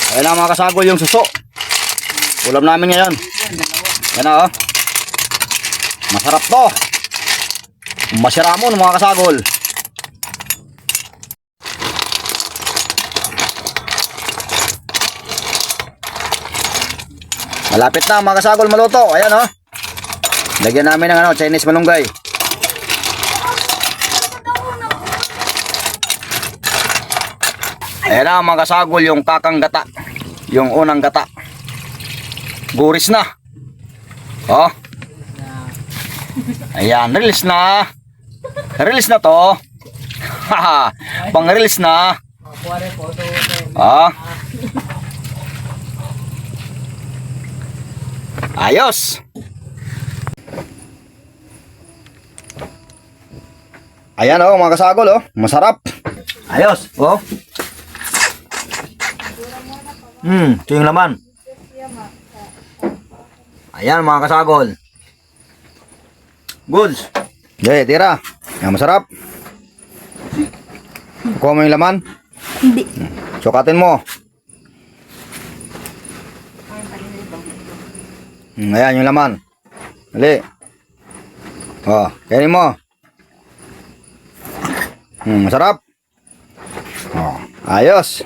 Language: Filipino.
Ayan na mga kasagol yung suso. Ulam namin ngayon. Yan na oh. Masarap to. Masyaramon mga kasagol. Malapit na mga kasagol maluto. Ayan oh. Lagyan namin ng Chinese malunggay. Ayan na mga kasagol yung kakang gata. Yung unang gata. Guris na. Oh. Ayan, release na. Release na to. Haha, pang-release na. Ah. Ayos. Ayan oh, mga kasagol oh, masarap. Ayos, oh. Ito yung laman. Ayan mga kasagol. Goods. Jay, tira. Yan, masarap. Kuha mo yung laman? Hindi. Sukatin mo. Ayan yung laman. Dali. Oh, kainin mo. Masarap. Oh, ayos.